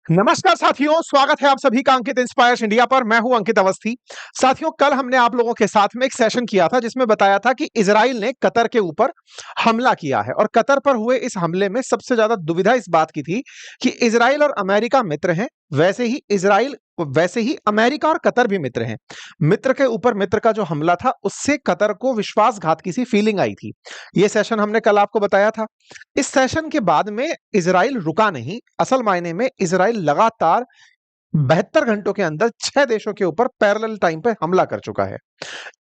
नमस्कार साथियों, स्वागत है आप सभी का अंकित इंस्पायर्स इंडिया पर। मैं हूं अंकित अवस्थी। साथियों, कल हमने आप लोगों के साथ में एक सेशन किया था जिसमें बताया था कि इजराइल ने कतर के ऊपर हमला किया है और कतर पर हुए इस हमले में सबसे ज्यादा दुविधा इस बात की थी कि इजराइल और अमेरिका मित्र हैं, वैसे ही अमेरिका और कतर भी मित्र हैं। मित्र के ऊपर मित्र का जो हमला था उससे कतर को विश्वासघात की सी फीलिंग आई थी। यह सेशन हमने कल आपको बताया था। इस सेशन के बाद में इजराइल रुका नहीं। असल मायने में इजराइल लगातार 72 घंटों के अंदर 6 देशों के ऊपर पैरेलल टाइम पे हमला कर चुका है।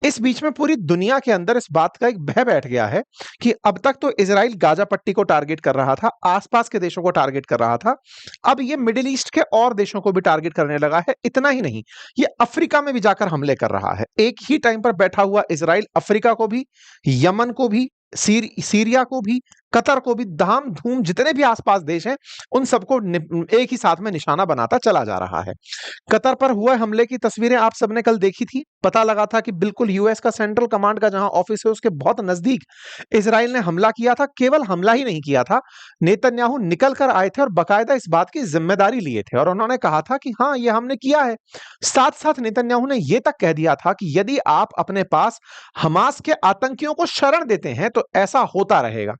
इस बीच में पूरी दुनिया के अंदर इस बात का एक भय बैठ गया है कि अब तक तो इजराइल गाजा पट्टी को टारगेट कर रहा था, आसपास के देशों को टारगेट कर रहा था। अब ये मिडिल ईस्ट के और देशों को भी टारगेट करने लगा है। इतना ही नहीं, ये अफ्रीका में भी जाकर हमले कर रहा है। एक ही टाइम पर बैठा हुआ इजराइल अफ्रीका को भी, यमन को भी, सीरिया को भी, कतर को भी, धाम धूम जितने भी आसपास देश हैं उन सबको एक ही साथ में निशाना बनाता चला जा रहा है। कतर पर हुए हमले की तस्वीरें आप सबने कल देखी थी। पता लगा था कि बिल्कुल यूएस का सेंट्रल कमांड का जहां ऑफिस है उसके बहुत नजदीक इजराइल ने हमला किया था। केवल हमला ही नहीं किया था, नेतन्याहू निकल कर आए थे और बाकायदा इस बात की जिम्मेदारी लिए थे और उन्होंने कहा था कि हाँ, ये हमने किया है। साथ साथ नेतन्याहू ने यह तक कह दिया था कि यदि आप अपने पास हमास के आतंकियों को शरण देते हैं तो ऐसा होता रहेगा।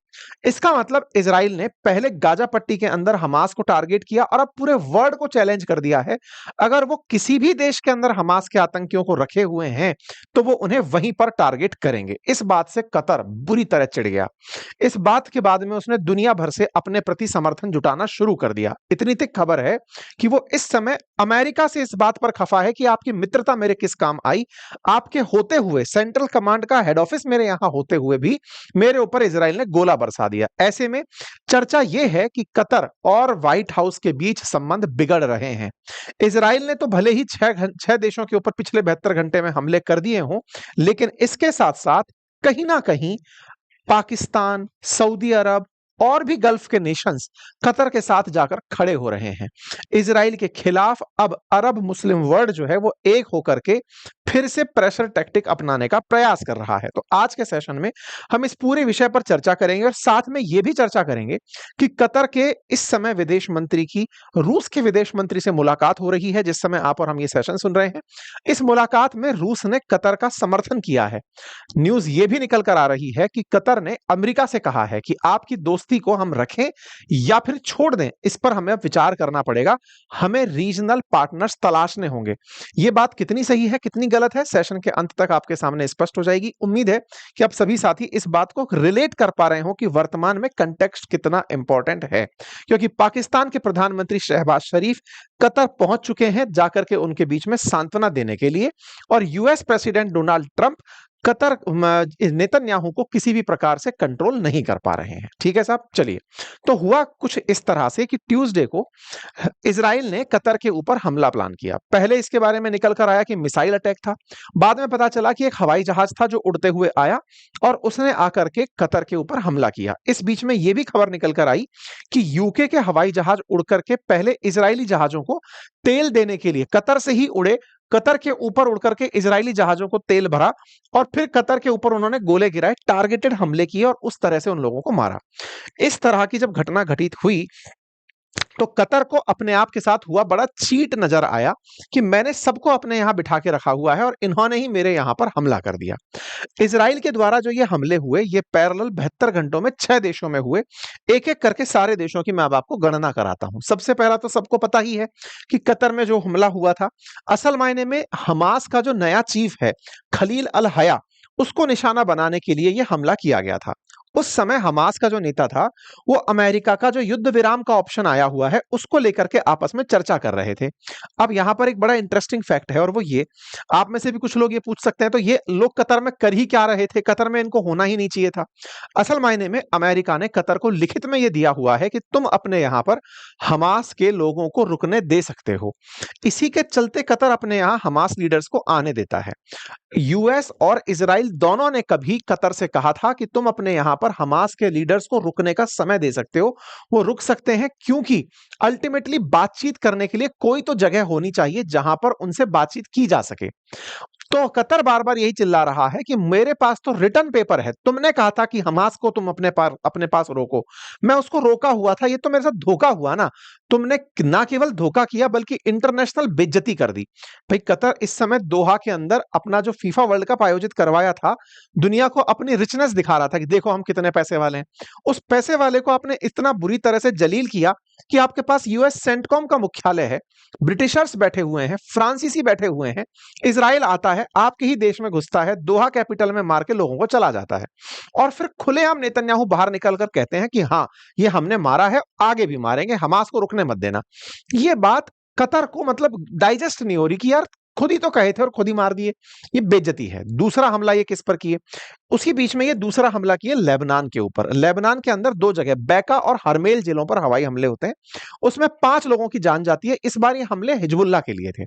इसका मतलब इजराइल ने पहले गाजा पट्टी के अंदर हमास को टारगेट किया और अब पूरे वर्ल्ड को चैलेंज कर दिया है। अगर वो किसी भी देश के अंदर हमास के आतंकियों को रखे हुए हैं तो वो उन्हें वहीं पर टारगेट करेंगे। इस बात से कतर बुरी तरह चिढ़ गया। इस बात के बाद में उसने दुनिया भर से अपने प्रति समर्थन जुटाना शुरू कर दिया। इतनी तक खबर है कि वो इस समय अमेरिका से इस बात पर खफा है कि आपकी मित्रता मेरे किस काम आई। आपके होते हुए, सेंट्रल कमांड का हेड ऑफिस मेरे यहां होते हुए भी मेरे ऊपर इजराइल ने गोला बरसा दिया। ऐसे में चर्चा यह है कि कतर और व्हाइट हाउस के बीच संबंध बिगड़ रहे हैं। इजराइल ने तो भले ही छह देशों के ऊपर पिछले 72 घंटे में हमले कर दिए हों, लेकिन इसके साथ साथ कहीं ना कहीं पाकिस्तान, सऊदी अरब और भी गल्फ के नेशंस कतर के साथ जाकर खड़े हो रहे हैं। इजराइल के खिलाफ अब अरब मुस्लिम वर्ल्ड जो है वो एक होकर के फिर से प्रेशर टैक्टिक अपनाने का प्रयास कर रहा है। तो आज के सेशन में हम इस पूरे विषय पर चर्चा करेंगे और साथ में यह भी चर्चा करेंगे कि कतर के इस समय विदेश मंत्री की रूस के विदेश मंत्री से मुलाकात हो रही है जिस समय आप और हम ये सेशन सुन रहे हैं। इस मुलाकात में रूस ने कतर का समर्थन किया है। न्यूज ये भी निकल कर आ रही है कि कतर ने अमेरिका से कहा है कि आपकी दोस्ती को हम रखें या फिर छोड़ दें, इस पर हमें अब विचार करना पड़ेगा। हमें रीजनल पार्टनर्स तलाशने होंगे। ये बात कितनी सही है, कितनी गलत है, सेशन के अंत तक आपके सामने स्पष्ट हो जाएगी। उम्मीद है कि आप सभी साथी इस बात को रिलेट कर पा रहे हो कि वर्तमान में कंटेक्स्ट कितना इंपॉर्टेंट है, क्योंकि पाकिस्तान के प्रधानमंत्री शहबाज शरीफ कतर पहुंच चुके हैं जाकर के उनके बीच में सांत्वना देने के लिए, और US president Donald Trump Qatar Netanyahu को किसी भी प्रकार से कंट्रोल नहीं कर पा रहे हैं। ठीक है साहब, चलिए। तो हुआ कुछ इस तरह से कि ट्यूसडे को इजराइल ने कतर के ऊपर हमला प्लान किया। पहले इसके बारे में निकल कर आया कि मिसाइल अटैक था। बाद में पता चला कि एक हवाई जहाज था जो उड़ते हुए आया और उसने आकर के कतर के ऊपर हमला किया। इस बीच में यह भी खबर निकल कर आई कि यूके के हवाई जहाज उड़ करके पहले इजरायली जहाजों को तेल देने के लिए कतर से ही उड़े, कतर के ऊपर उड़कर के इजरायली जहाजों को तेल भरा और फिर कतर के ऊपर उन्होंने गोले गिराए, टारगेटेड हमले किए और उस तरह से उन लोगों को मारा। इस तरह की जब घटना घटित हुई तो कतर को अपने आप के साथ हुआ बड़ा चीट नजर आया कि मैंने सबको अपने यहां बिठा के रखा हुआ है और इन्होंने ही मेरे यहां पर हमला कर दिया। इजराइल के द्वारा जो ये हमले हुए ये पैरेलल 72 घंटों में 6 देशों में हुए। एक एक करके सारे देशों की मैं अब आपको गणना कराता हूं। सबसे पहला तो सबको पता ही है कि कतर में जो हमला हुआ था, असल मायने में हमास का जो नया चीफ है खलील अल हया, उसको निशाना बनाने के लिए यह हमला किया गया था। उस समय हमास का जो नेता था वो अमेरिका का जो युद्ध विराम का ऑप्शन आया हुआ है उसको लेकर के आपस में चर्चा कर रहे थे। अब यहां पर एक बड़ा इंटरेस्टिंग फैक्ट है और वो ये, आप में से भी कुछ लोग ये पूछ सकते हैं तो ये लोग कतर में कर ही क्या रहे थे, कतर में इनको होना ही नहीं चाहिए था। असल मायने में अमेरिका ने कतर को लिखित में यह दिया हुआ है कि तुम अपने यहां पर हमास के लोगों को रुकने दे सकते हो। इसी के चलते कतर अपने यहां हमास लीडर्स को आने देता है। यूएस और इजराइल दोनों ने कभी कतर से कहा था कि तुम अपने यहां पर हमास के लीडर्स को रुकने का समय दे सकते हो। वो रुक सकते हैं क्योंकि अल्टीमेटली बातचीत करने के लिए कोई तो जगह होनी चाहिए जहां पर उनसे बातचीत की जा सके। तो कतर बार-बार यही चिल्ला रहा है कि मेरे पास तो रिटर्न पेपर है। तुमने कहा था कि हमास को तुम अपने पास रोको। मैं उसको रोका हुआ था, ये तो मेरे साथ धोखा हुआ ना। तुमने ना केवल धोखा किया बल्कि इंटरनेशनल बेइज्जती कर दी। भाई कतर इस समय दोहा के अंदर अपना जो फीफा वर्ल्ड कप आयोजित करवाया था, दुनिया को अपनी रिचनेस दिखा रहा था कि देखो हम कितने पैसे वाले हैं। उस पैसे वाले को आपने इतना बुरी तरह से जलील किया कि आपके पास यूएस सेंटकॉम का मुख्यालय है, ब्रिटिशर्स बैठे हुए हैं, फ्रांसीसी बैठे हुए हैं, इज़राइल आता है, आपके ही देश में घुसता है, दोहा कैपिटल में मार के लोगों को चला जाता है। और फिर खुलेआम नेतन्याहू बाहर निकलकर कहते हैं कि हाँ, ये हमने मारा है, आगे भी मारेंगे, हमास को रुकने मत देना। ये बात कतर को मतलब डाइजेस्ट नहीं हो रही कि यार खुद ही तो कहे थे और खुद ही मार दिए। ये बेइज्जती है। दूसरा हमला ये किस पर किए? उसी बीच में ये दूसरा हमला किए लेबनान के ऊपर। लेबनान के अंदर 2 जगह बैका और हरमेल जिलों पर हवाई हमले होते हैं। उसमें 5 लोगों की जान जाती है। इस बार ये हमले हिजबुल्लाह के लिए थे।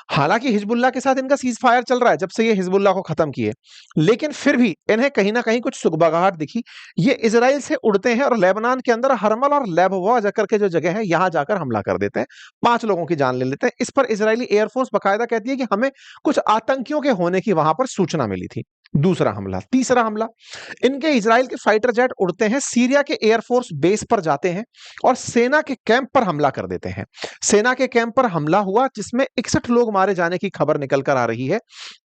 हालांकि हिजबुल्लाह के साथ इनका सीज फायर चल रहा है जब से ये हिजबुल्लाह को खत्म किए, लेकिन फिर भी इन्हें कहीं ना कहीं कुछ सुगबगाहट दिखी। ये इजराइल से उड़ते हैं और लेबनान के अंदर हरमल और लेबवा जाकर के जो जगह है यहां जाकर हमला कर देते हैं, 5 लोगों की जान ले लेते हैं। इस पर इजरायली एयरफोर्स बकायदा कहती है कि हमें कुछ आतंकियों के होने की वहां पर सूचना मिली थी। दूसरा हमला, तीसरा हमला, इनके इजराइल के फाइटर जेट उड़ते हैं, सीरिया के एयरफोर्स बेस पर जाते हैं और सेना के कैंप पर हमला कर देते हैं। सेना के कैंप पर हमला हुआ जिसमें 61 लोग मारे जाने की खबर निकल कर आ रही है।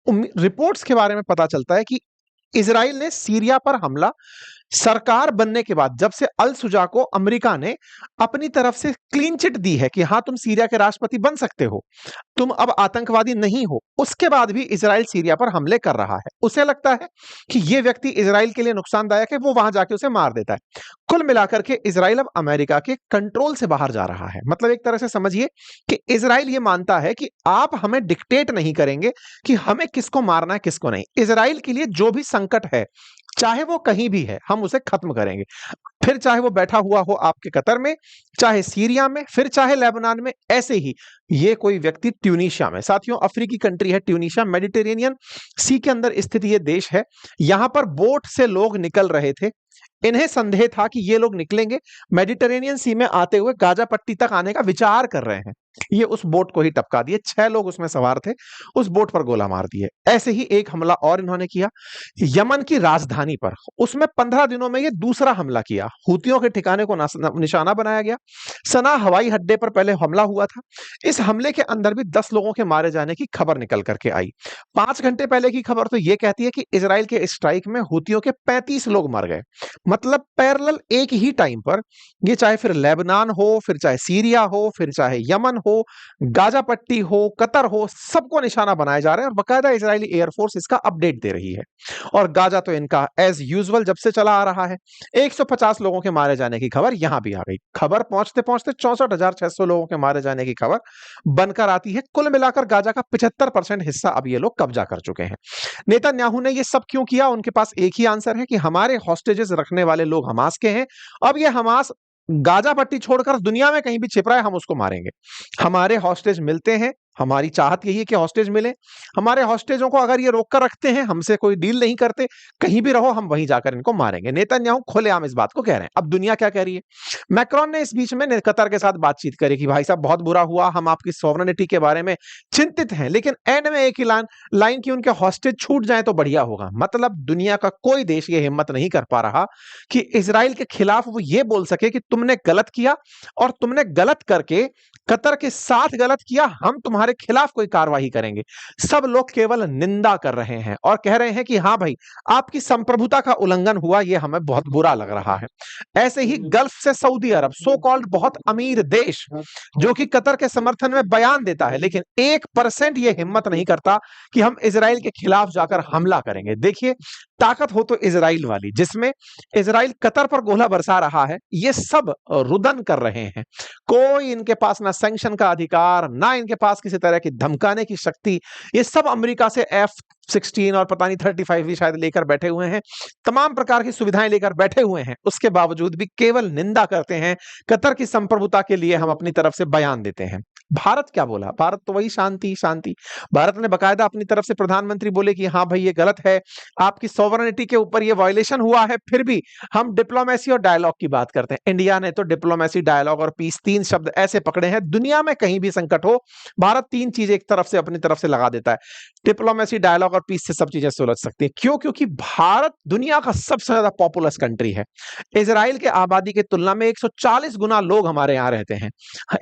रिपोर्ट्स के बारे में पता चलता है कि इजराइल ने सीरिया पर हमला सरकार बनने के बाद, जब से अल सुजा को अमेरिका ने अपनी तरफ से क्लीन चिट दी है कि हां तुम सीरिया के राष्ट्रपति बन सकते हो, तुम अब आतंकवादी नहीं हो, उसके बाद भी इजराइल सीरिया पर हमले कर रहा है। उसे लगता है कि यह व्यक्ति इजराइल के लिए नुकसानदायक है, वो वहां जाके उसे मार देता है। कुल मिलाकर के इजराइल अब अमेरिका के कंट्रोल से बाहर जा रहा है। मतलब एक तरह से समझिए कि इजराइल ये मानता है कि आप हमें डिक्टेट नहीं करेंगे कि हमें किसको मारना है किसको नहीं। इजराइल के लिए जो भी संकट है, चाहे वो कहीं भी है, हम उसे खत्म करेंगे। फिर चाहे वो बैठा हुआ हो आपके कतर में, चाहे सीरिया में, फिर चाहे लेबनान में। ऐसे ही ये कोई व्यक्ति ट्यूनीशिया में, साथियों अफ्रीकी कंट्री है ट्यूनीशिया, मेडिटेरेनियन सी के अंदर स्थित ये देश है। यहां पर बोट से लोग निकल रहे थे। इन्हें संदेह था कि ये लोग निकलेंगे, मेडिटेरेनियन सी में आते हुए गाजा पट्टी तक आने का विचार कर रहे हैं। ये उस बोट को ही टपका दिए। 6 लोग उसमें सवार थे, उस बोट पर गोला मार दिए। ऐसे ही एक हमला और इन्होंने किया यमन की राजधानी पर। उसमें 15 दिनों में ये दूसरा हमला किया। हूतियों के ठिकाने को निशाना बनाया गया। सना हवाई अड्डे पर पहले हमला हुआ था। इस हमले के अंदर भी 10 लोगों के मारे जाने की खबर निकल करके आई। 5 घंटे पहले की खबर तो यह कहती है कि इजराइल के स्ट्राइक में हूतियों के 35 लोग मर गए। मतलब पैरेलल एक ही टाइम पर, ये चाहे फिर लेबनान हो, फिर चाहे सीरिया हो, फिर चाहे यमन हो, गाजा पट्टी हो, कतर हो, सबको निशाना बनाए जा रहे हैं और बकायदा इजरायली एयरफोर्स इसका अपडेट दे रही है। और गाजा तो इनका एज यूजुअल जब से चला आ रहा है। 150 लोगों के मारे जाने की खबर यहां भी आ गई। खबर पहुंचते पहुंचते 64,600 लोगों के मारे जाने की खबर बनकर आती है। कुल मिलाकर गाजा का 75% हिस्सा अब ये लोग कब्जा कर चुके हैं। नेतन्याहू ने ये सब क्यों किया? उनके पास एक ही आंसर है कि हमारे हॉस्टेजेस रखने वाले लोग हमास के हैं। अब ये हमास गाजा पट्टी छोड़कर दुनिया में कहीं भी छिप रहा है, हम उसको मारेंगे। हमारे हॉस्टेज मिलते हैं, हमारी चाहत यही है कि हॉस्टेज मिले। हमारे हॉस्टेजों को अगर ये रोक कर रखते हैं, हमसे कोई डील नहीं करते, कहीं भी रहो, हम वहीं जाकर इनको मारेंगे। नेतन्याहू खुलेआम इस बात को कह रहे हैं। अब दुनिया क्या कह रही है? मैक्रोन ने इस बीच में कतर के साथ बातचीत करी कि भाई साहब बहुत बुरा हुआ, हम आपकी सॉवरेनिटी के बारे में चिंतित हैं, लेकिन एंड में एक ही लाइन की उनके हॉस्टेज छूट जाए तो बढ़िया होगा। मतलब दुनिया का कोई देश ये हिम्मत नहीं कर पा रहा कि इजराइल के खिलाफ वो ये बोल सके कि तुमने गलत किया और तुमने गलत करके कतर के साथ गलत किया, हम तुम्हारे खिलाफ कोई कार्रवाई करेंगे। सब लोग केवल निंदा कर रहे हैं और कह रहे हैं कि हाँ भाई, आपकी संप्रभुता का उल्लंघन हुआ, ये हमें बहुत बुरा लग रहा है। ऐसे ही गल्फ से सऊदी अरब, सो कॉल्ड बहुत अमीर देश, जो कि कतर के समर्थन में बयान देता है, लेकिन 1% ये हिम्मत नहीं करता कि हम इजराइल के खिलाफ जाकर हमला करेंगे। देखिए, ताकत हो तो इजराइल वाली, जिसमें इजराइल कतर पर गोला बरसा रहा है, ये सब रुदन कर रहे हैं। कोई इनके पास ना सैंक्शन का अधिकार, ना इनके पास किसी तरह की धमकाने की शक्ति। ये सब अमेरिका से F-16 और पता नहीं 35 भी शायद लेकर बैठे हुए हैं, तमाम प्रकार की सुविधाएं लेकर बैठे हुए हैं। उसके बावजूद भी केवल निंदा करते हैं। कतर की संप्रभुता के लिए हम अपनी तरफ से बयान देते हैं। भारत क्या बोला? भारत तो वही शांति शांति। भारत ने बकायदा अपनी तरफ से प्रधानमंत्री बोले कि हाँ भाई ये गलत है, आपकी सॉवरेनिटी के ऊपर ये वायलेशन हुआ है, फिर भी हम डिप्लोमेसी और डायलॉग की बात करते हैं। इंडिया ने तो डिप्लोमेसी, डायलॉग और पीस, 3 शब्द ऐसे पकड़े हैं, दुनिया में कहीं भी संकट हो, भारत 3 चीजें एक तरफ से अपनी तरफ से लगा देता है। डिप्लोमेसी, डायलॉग और पीस से सब चीजें सुलझ सकती हैं। क्यों? क्योंकि भारत दुनिया का सबसे ज्यादा पॉपुलस कंट्री है। इजराइल के आबादी की तुलना में 140 गुना लोग हमारे यहाँ रहते हैं।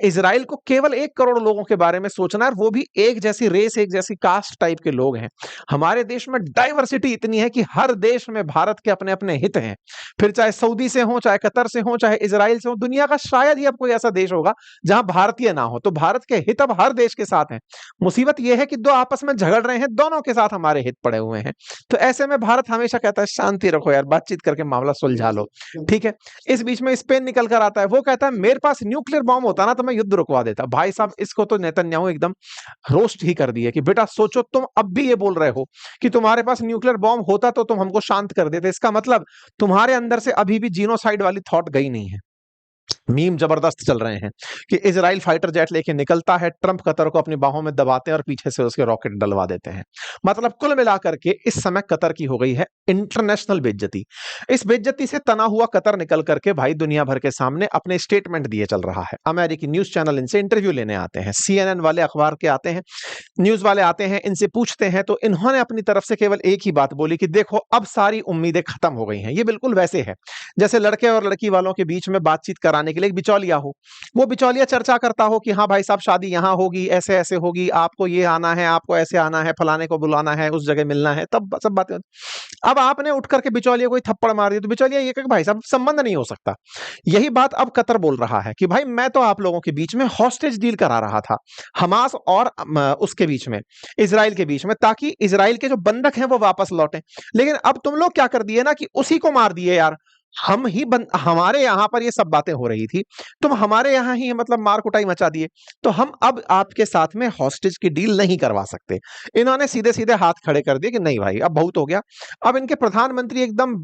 इजराइल को केवल 1 करोड़ लोगों के बारे में सोचना है, और वो भी एक जैसी रेस, एक जैसी कास्ट टाइप के लोग हैं। हमारे देश में डाइवर्सिटी इतनी है कि हर देश में भारत के अपने अपने हित हैं। फिर चाहे सऊदी से हो, चाहे कतर से हो, चाहे इजराइल से हो, दुनिया का शायद ही अब कोई ऐसा देश होगा जहां भारतीय ना हो। तो भारत के हित अब हर देश के साथ हैं। मुसीबत यह है कि दो आपस में झगड़ रहे हैं, दोनों के साथ हमारे हित पड़े हुए हैं। तो ऐसे में भारत हमेशा कहता है शांति रखो यार, बातचीत करके मामला सुलझा लो, ठीक है। इस बीच में स्पेन निकल कर आता है, वो कहता है मेरे पास न्यूक्लियर बॉम्ब होता ना तो मैं युद्ध रुकवा देता। भाई साहब, इसको तो नेतन्याहू एकदम रोस्ट ही कर दिए कि बेटा सोचो, तुम अब भी ये बोल रहे हो कि तुम्हारे पास न्यूक्लियर बॉम्ब होता तो तुम हमको शांत कर देते। इसका मतलब तुम्हारे अंदर से अभी भी जीनोसाइड वाली थॉट गई नहीं है। मीम जबरदस्त चल रहे हैं कि इजराइल फाइटर जेट लेके निकलता है, ट्रंप कतर को अपनी बाहों में दबाते हैं और पीछे से उसके रॉकेट डलवा देते हैं। मतलब कुल मिलाकर के इस समय कतर की हो गई है इंटरनेशनल बेइज्जती। इस बेइज्जती से तना हुआ कतर निकल करके भाई दुनिया भर के सामने अपने स्टेटमेंट दिए चल रहा है। अमेरिकी न्यूज चैनल इनसे इंटरव्यू लेने आते हैं, CNN वाले अखबार के आते हैं, न्यूज वाले आते हैं, इनसे पूछते हैं, तो इन्होंने अपनी तरफ से केवल एक ही बात बोली कि देखो अब सारी उम्मीदें खत्म हो गई हैं। ये बिल्कुल वैसे है जैसे लड़के और लड़की वालों के बीच में बातचीत कराने के लिए एक बिचौलिया हो। वो बिचौलिया चर्चा करता हो कि हाँ भाई साहब शादी यहाँ होगी, ऐसे ऐसे होगी, आपको ये आना है, आपको ऐसे आना है, फलाने को बुलाना है, उस जगह मिलना है, तब सब बातें। अब आपने उठ करके बिचौलिया कोई थप्पड़ मार दिया तो बिचौलिया ये कहे भाई साहब संबंध नहीं हो सकता। यही बात अब कतर बोल रहा है कि भाई मैं तो आप लोगों के बीच में हॉस्टेज डील करा रहा था, हमास और उसके बीच में, इजराइल के बीच में, ताकि इजराइल के जो बंधक हैं वो वापस लौटें। लेकिन अब तुम लोग क्या कर दिए ना कि उसी को मार दिए यार। हमारे यहां पर ये सब बातें हो रही थी, तुम हमारे यहां ही मतलब मार कुटाई मचा दिए, तो हम अब आपके साथ में हॉस्टेज की डील नहीं करवा सकते। इन्होंने सीधे सीधे हाथ खड़े कर दिए कि नहीं भाई अब बहुत हो गया। अब इनके प्रधानमंत्री एकदम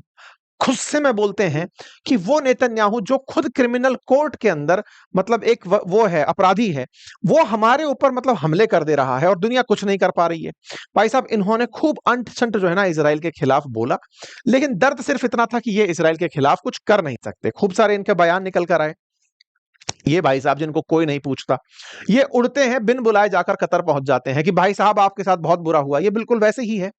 गुस्से में बोलते हैं कि वो नेतन्याहू जो खुद क्रिमिनल कोर्ट के अंदर मतलब एक वो है, अपराधी है, वो हमारे ऊपर मतलब हमले कर दे रहा है और दुनिया कुछ नहीं कर पा रही है। भाई साहब इन्होंने खूब अंट शंट जो है ना इजराइल के खिलाफ बोला, लेकिन दर्द सिर्फ इतना था कि ये इजराइल के खिलाफ कुछ कर नहीं सकते। खूब सारे इनके बयान निकल कर आए। ये भाई साहब जिनको कोई नहीं पूछता, ये उड़ते हैं बिन बुलाए जाकर कतर पहुंच जाते हैं कि भाई साहब आपके साथ बहुत बुरा हुआ। ये बिल्कुल वैसे ही है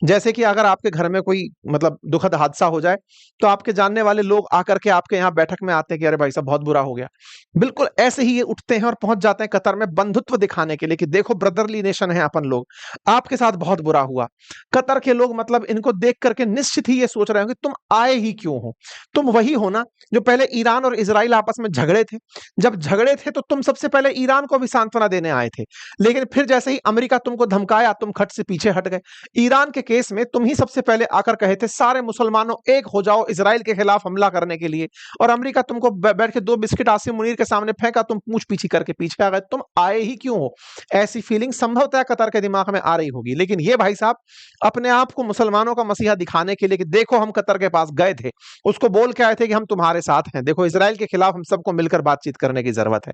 जैसे कि अगर आपके घर में कोई मतलब दुखद हादसा हो जाए तो आपके जानने वाले लोग आकर के आपके यहाँ बैठक में आते हैं कि अरे भाई साहब बहुत बुरा हो गया। बिल्कुल ऐसे ही ये उठते हैं और पहुंच जाते हैं कतर में बंधुत्व दिखाने के लिए कि देखो ब्रदरली नेशन है अपन लोग, आपके साथ बहुत बुरा हुआ। कतर के लोग मतलब इनको देख करके निश्चित ही ये सोच रहे हो कि तुम आए ही क्यों हो। तुम वही हो ना जो पहले ईरान और इजराइल आपस में झगड़े थे। जब झगड़े थे तो तुम सबसे पहले ईरान को भी सांत्वना देने आए थे, लेकिन फिर जैसे ही अमेरिका तुमको धमकाया तुम खट से पीछे हट गए। ईरान के केस में तुम ही सबसे पहले आकर कहे थे सारे मुसलमानों एक हो जाओ इजराइल के खिलाफ हमला करने के लिए, और अमेरिका तुमको बैठ के 2 बिस्किट आसिम मुनीर के सामने फेंका, तुम पूछ पीछे करके पीछे आ गए। तुम आए ही क्यों हो, ऐसी फीलिंग संभवतः कतर के दिमाग में आ रही होगी। लेकिन ये भाई साहब अपने आप को मुसलमानों का मसीहा दिखाने के लिए कि देखो हम कतर के पास गए थे, उसको बोल के आए थे कि हम तुम्हारे साथ हैं, देखो इजराइल के खिलाफ हम सबको मिलकर बातचीत करने की जरूरत है।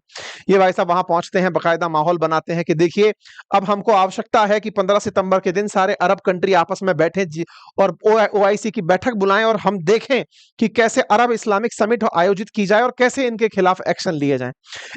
ये भाई साहब वहां पहुंचते हैं, बकायदा माहौल बनाते हैं कि देखिए अब हमको आवश्यकता है कि 15 सितंबर के दिन सारे अरब कंट्री आपस में बैठे और OIC की बैठक बुलाएं और हम देखें कि कैसे अरब इस्लामिक समिट आयोजित की जाए और कैसे इनके खिलाफ एक्शन लिए जाएं।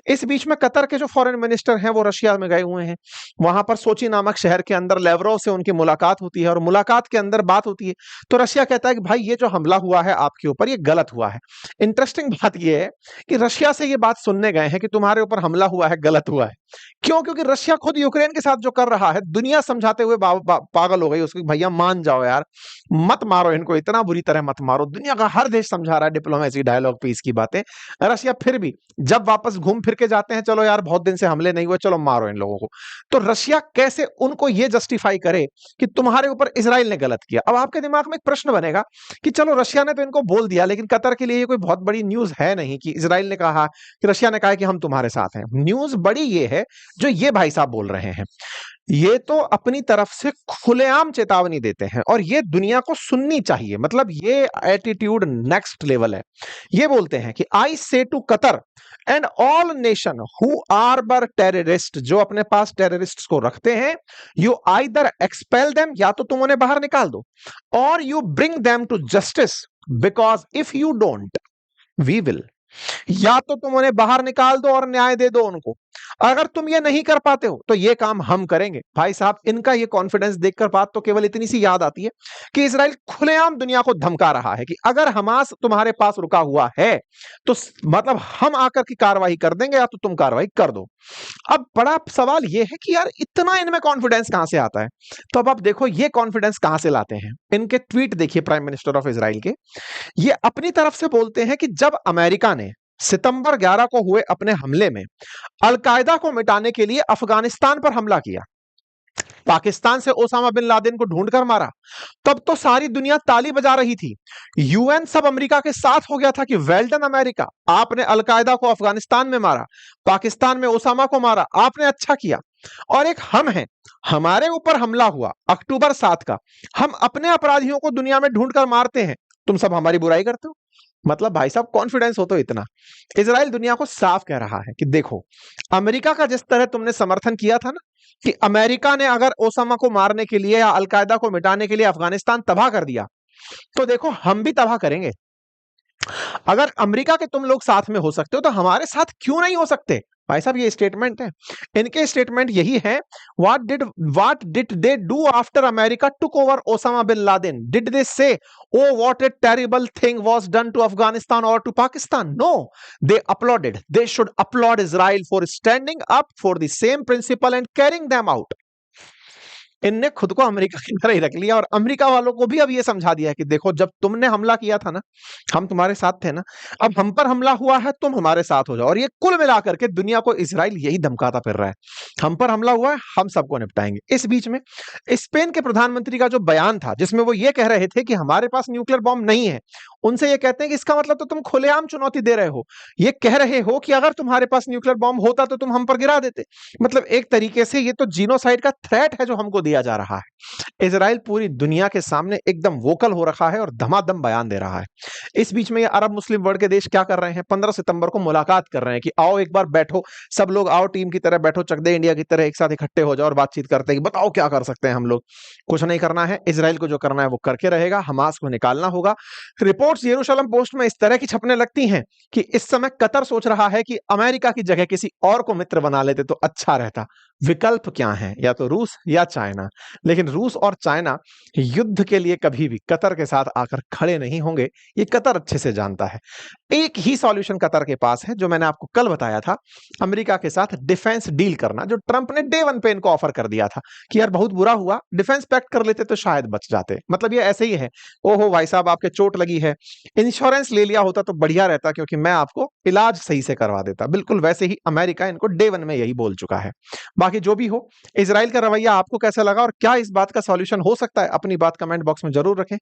इस बीच में कतर के जो फॉरेन मिनिस्टर हैं वो रशिया में गए हुए हैं। वहां पर सोची नामक शहर के अंदर लेवरोव से उनकी मुलाकात होती है और मुलाकात के अंदर बात होती है तो रशिया कहता है कि भाई ये जो हमला हुआ है आपके ऊपर ये गलत हुआ है। इंटरेस्टिंग बात ये है कि रशिया से ये बात सुनने गए हैं कि तुम्हारे ऊपर हमला हुआ है, गलत हुआ है। क्यों? क्योंकि रशिया खुद यूक्रेन के साथ जो कर रहा है दुनिया समझाते हुए पागल हो गई उसकी, भैया मान जाओ यार, मत मारो इनको, इतना बुरी तरह मत मारो। दुनिया का हर देश समझा रहा है डिप्लोमेसी डायलॉग पीस की बातें। रशिया फिर भी जब वापस घूम फिर के जाते हैं, चलो यार बहुत दिन से हमले नहीं हुए, चलो मारो इन लोगों को। तो रशिया कैसे उनको ये जस्टिफाई करे कि तुम्हारे ऊपर इजराइल ने गलत किया। अब आपके दिमाग में एक प्रश्न बनेगा कि चलो रशिया ने तो इनको बोल दिया, लेकिन कतर के लिए ये कोई बहुत बड़ी न्यूज है नहीं कि इजराइल ने कहा कि रशिया ने कहा कि हम तुम्हारे साथ हैं। न्यूज बड़ी ये है जो ये भाई साहब बोल रहे हैं। ये तो अपनी तरफ से खुलेआम चेतावनी देते हैं और ये दुनिया को सुननी चाहिए। मतलब ये एटीट्यूड नेक्स्ट लेवल है। ये बोलते हैं कि I say to Qatar and all nation who harbour terrorist, जो अपने पास टेररिस्ट को रखते हैं, यू आइदर एक्सपेल देम, या तो तुम उन्हें बाहर निकाल दो, और you bring them to justice, because if you don't we will. या तो तुम उन्हें बाहर निकाल दो और न्याय दे दो उनको, अगर तुम ये नहीं कर पाते हो तो ये काम हम करेंगे। भाई साहब, इनका ये कॉन्फिडेंस देखकर बात तो केवल इतनी सी याद आती है कि इजराइल खुलेआम दुनिया को धमका रहा है कि अगर हमास तुम्हारे पास रुका हुआ है तो मतलब हम आकर की कार्रवाई कर देंगे या तो तुम कार्रवाई कर दो। अब बड़ा सवाल यह है कि यार इतना इनमें कॉन्फिडेंस कहां से आता है? तो अब आप देखो ये कॉन्फिडेंस कहां से लाते हैं। इनके ट्वीट देखिए प्राइम मिनिस्टर ऑफ इजराइल के। ये अपनी तरफ से बोलते हैं कि जब अमेरिका ने सितंबर 11 को हुए अपने हमले में अलकायदा को मिटाने के लिए अफगानिस्तान पर हमला किया, पाकिस्तान से ओसामा बिन लादेन को ढूंढकर मारा, तब तो सारी दुनिया ताली बजा रही थी। यूएन सब अमेरिका के साथ हो गया था कि वेल डन अमेरिका, आपने अलकायदा को अफगानिस्तान में मारा, पाकिस्तान में ओसामा को मारा, आपने अच्छा किया। और एक हम हैं, हमारे ऊपर हमला हुआ अक्टूबर 7 का, हम अपने अपराधियों को दुनिया में ढूंढकर मारते हैं, तुम सब हमारी बुराई करते हो। मतलब भाई साहब कॉन्फिडेंस हो तो इतना। इजराइल दुनिया को साफ कह रहा है कि देखो, अमेरिका का जिस तरह तुमने समर्थन किया था ना कि अमेरिका ने अगर ओसामा को मारने के लिए या अलकायदा को मिटाने के लिए अफगानिस्तान तबाह कर दिया, तो देखो हम भी तबाह करेंगे। अगर अमेरिका के तुम लोग साथ में हो सकते हो तो हमारे साथ क्यों नहीं हो सकते? भाई साहब ये स्टेटमेंट है, इनके स्टेटमेंट यही है। What did they do after America took over Osama bin Laden? Did they say oh what a terrible thing was done to Afghanistan और to Pakistan? No, they applauded, they should applaud Israel for standing up for the same principle and carrying them out. इनने खुद को America की तरह ही रख लिया और America वालों को भी अब ये समझा दिया कि देखो, जब तुमने हमला किया था ना, हम तुम्हारे साथ थे ना, अब हम पर हमला हुआ है, तुम हमारे साथ हो जाओ। और ये कुल मिलाकर के दुनिया को इजराइल यही धमकाता फिर रहा है, हम पर हमला हुआ है, हम सबको निपटाएंगे। इस बीच में स्पेन के प्रधानमंत्री का जो बयान था जिसमें वो ये कह रहे थे कि हमारे पास न्यूक्लियर बॉम्ब नहीं है, उनसे ये कहते हैं कि इसका मतलब तो तुम खुलेआम चुनौती दे रहे हो, ये कह रहे हो कि अगर तुम्हारे पास न्यूक्लियर बॉम्ब होता तो तुम हम पर गिरा देते। मतलब एक तरीके से ये तो जीनोसाइड का थ्रेट है जो हमको दिया जा रहा है। इजराइल पूरी दुनिया के सामने एकदम वोकल हो रखा है और धमाधम बयान दे रहा है। इस बीच में ये अरब मुस्लिम वर्ल्ड के देश क्या कर रहे हैं? 15 सितंबर को मुलाकात कर रहे हैं कि आओ एक बार बैठो, सब लोग आओ, टीम की तरह बैठो, चक दे इंडिया की तरह एक साथ इकट्ठे हो जाओ और बातचीत करते हैं कि बताओ क्या कर सकते हैं हम लोग। कुछ नहीं करना है, इजराइल को जो करना है वो करके रहेगा, हमास को निकालना होगा। रिपोर्ट्स यरूशलेम पोस्ट में इस तरह की छपने लगती हैं कि इस समय कतर सोच रहा है कि अमेरिका की जगह किसी और को मित्र बना लेते तो अच्छा रहता। विकल्प क्या है? या तो रूस या चाइना। लेकिन रूस और चाइना युद्ध के लिए कभी भी कतर के साथ आकर खड़े नहीं होंगे, ये कतर अच्छे से जानता है। एक ही सॉल्यूशन कतर के पास है जो मैंने आपको कल बताया था, अमेरिका के साथ डिफेंस डील करना, जो ट्रंप ने डे वन पे इनको ऑफर कर दिया था कि यार बहुत बुरा हुआ, डिफेंस पैक्ट कर लेते तो शायद बच जाते। मतलब ये ऐसे ही है, ओहो भाई साहब आपके चोट लगी है, इंश्योरेंस ले लिया होता तो बढ़िया रहता क्योंकि मैं आपको इलाज सही से करवा देता। बिल्कुल वैसे ही अमेरिका इनको डे वन में यही बोल चुका है। बाकी जो भी हो, इजराइल का रवैया आपको कैसा लगा और क्या इस बात का सॉल्यूशन हो सकता है, अपनी बात कमेंट बॉक्स में जरूर रखें।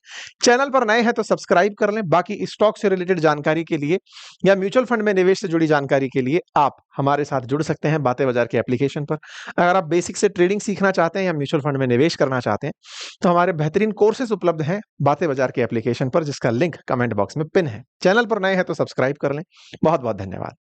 चैनल पर नए हैं तो सब्सक्राइब कर लें। बाकी स्टॉक से रिलेटेड जानकारी के लिए या म्यूचुअल फंड में निवेश से जुड़ी जानकारी के लिए आप हमारे साथ जुड़ सकते हैं बातें बाजार के एप्लीकेशन पर। अगर आप बेसिक से ट्रेडिंग सीखना चाहते हैं या म्यूचुअल फंड में निवेश करना चाहते हैं तो हमारे बेहतरीन कोर्सेज उपलब्ध हैं बातें बाजार के एप्लीकेशन पर, जिसका लिंक कमेंट बॉक्स में पिन है। चैनल पर नए हैं तो सब्सक्राइब कर लें। बहुत बहुत धन्यवाद।